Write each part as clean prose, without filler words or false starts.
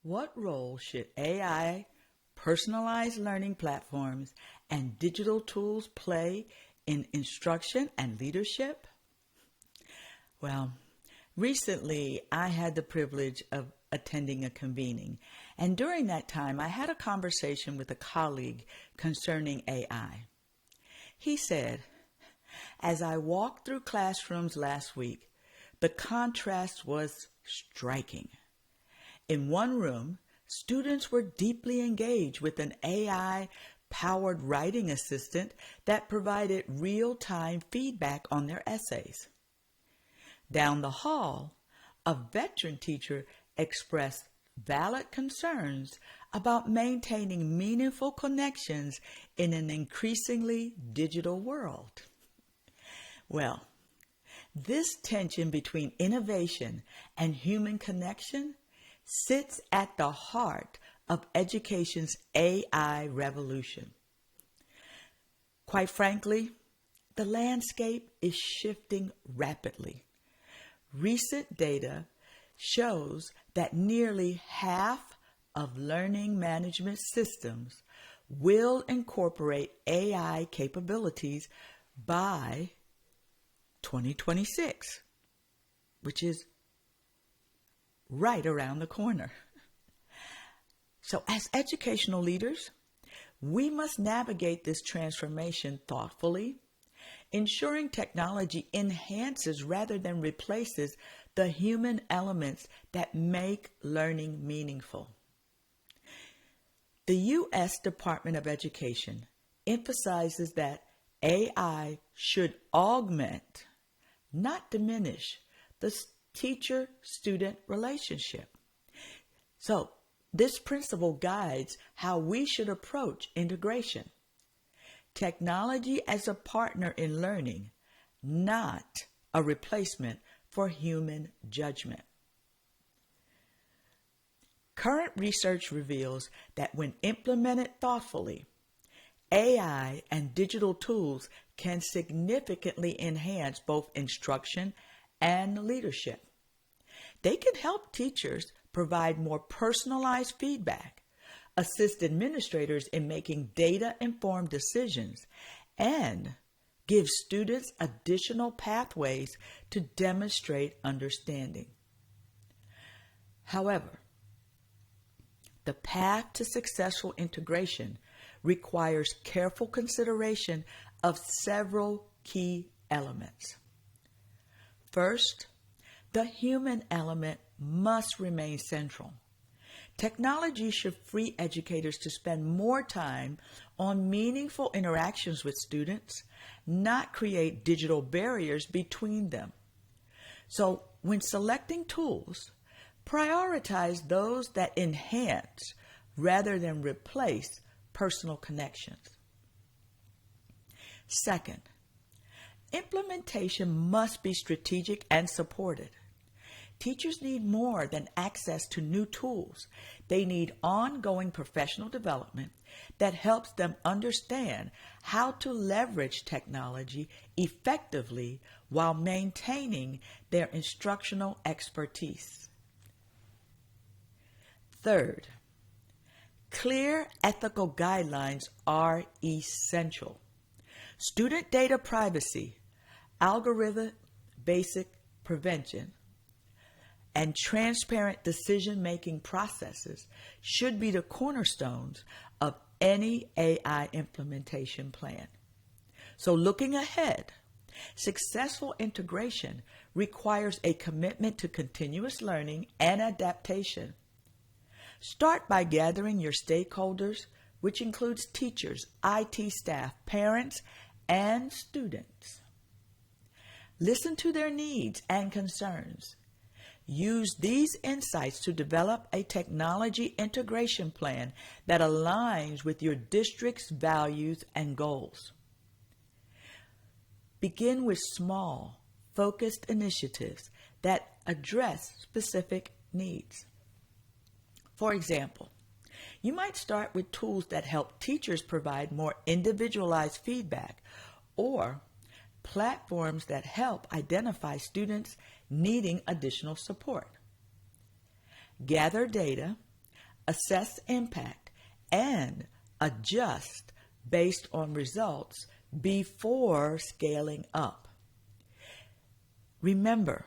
What role should AI, personalized learning platforms, and digital tools play in instruction and leadership? Well, recently I had the privilege of attending a convening, and during that time I had a conversation with a colleague concerning AI. He said, as I walked through classrooms last week, the contrast was striking. In one room, students were deeply engaged with an AI-powered writing assistant that provided real-time feedback on their essays. Down the hall, a veteran teacher expressed valid concerns about maintaining meaningful connections in an increasingly digital world. Well, this tension between innovation and human connection sits at the heart of education's AI revolution. Quite frankly, the landscape is shifting rapidly. Recent data shows that nearly half of learning management systems will incorporate AI capabilities by 2026, which is right around the corner. So as educational leaders, we must navigate this transformation thoughtfully, ensuring technology enhances rather than replaces the human elements that make learning meaningful. The U.S. Department of Education emphasizes that AI should augment, not diminish, the teacher-student relationship. So, this principle guides how we should approach integration. Technology as a partner in learning, not a replacement for human judgment. Current research reveals that when implemented thoughtfully, AI and digital tools can significantly enhance both instruction and leadership. They can help teachers provide more personalized feedback, assist administrators in making data-informed decisions, and give students additional pathways to demonstrate understanding. However, the path to successful integration requires careful consideration of several key elements. First, the human element must remain central. Technology should free educators to spend more time on meaningful interactions with students, not create digital barriers between them. So, when selecting tools, prioritize those that enhance rather than replace personal connections. Second, implementation must be strategic and supported. Teachers need more than access to new tools. They need ongoing professional development that helps them understand how to leverage technology effectively while maintaining their instructional expertise. Third, clear ethical guidelines are essential. Student data privacy, algorithm basic prevention, and transparent decision-making processes should be the cornerstones of any AI implementation plan. So looking ahead, successful integration requires a commitment to continuous learning and adaptation. Start by gathering your stakeholders, which includes teachers, IT staff, parents, and students. Listen to their needs and concerns. Use these insights to develop a technology integration plan that aligns with your district's values and goals. Begin with small, focused initiatives that address specific needs. For example, you might start with tools that help teachers provide more individualized feedback, or platforms that help identify students needing additional support. Gather data, assess impact, and adjust based on results before scaling up. Remember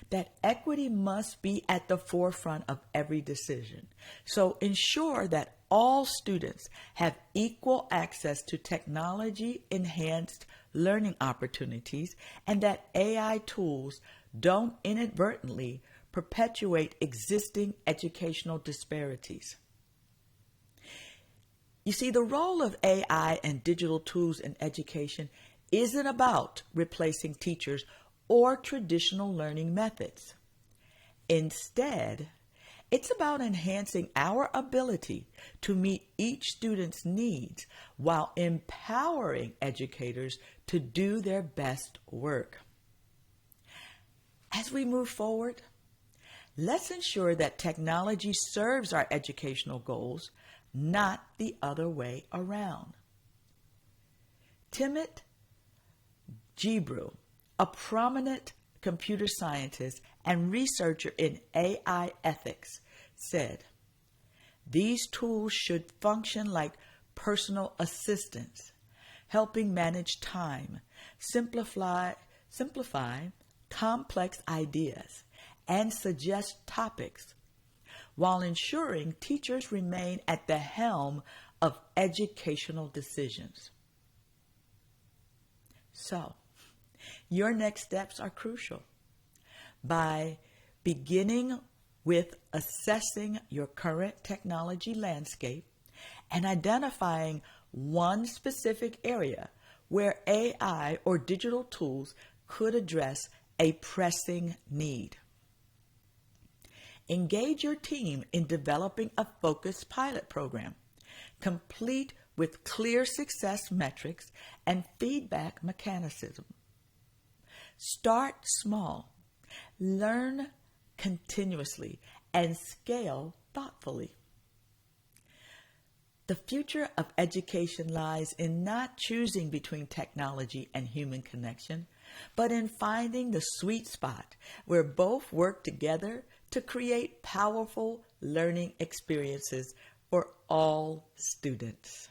that equity must be at the forefront of every decision. So ensure that all students have equal access to technology-enhanced learning opportunities and that AI tools don't inadvertently perpetuate existing educational disparities. You see, the role of AI and digital tools in education isn't about replacing teachers or traditional learning methods. Instead, it's about enhancing our ability to meet each student's needs while empowering educators to do their best work. As we move forward, let's ensure that technology serves our educational goals, not the other way around. Timothy Gebru, a prominent computer scientist and researcher in AI ethics, said, "These tools should function like personal assistants, helping manage time, simplify complex ideas, and suggest topics, while ensuring teachers remain at the helm of educational decisions." So, your next steps are crucial. By beginning with assessing your current technology landscape and identifying one specific area where AI or digital tools could address a pressing need. Engage your team in developing a focused pilot program, complete with clear success metrics and feedback mechanism. Start small, learn continuously, and scale thoughtfully. The future of education lies in not choosing between technology and human connection, but in finding the sweet spot where both work together to create powerful learning experiences for all students.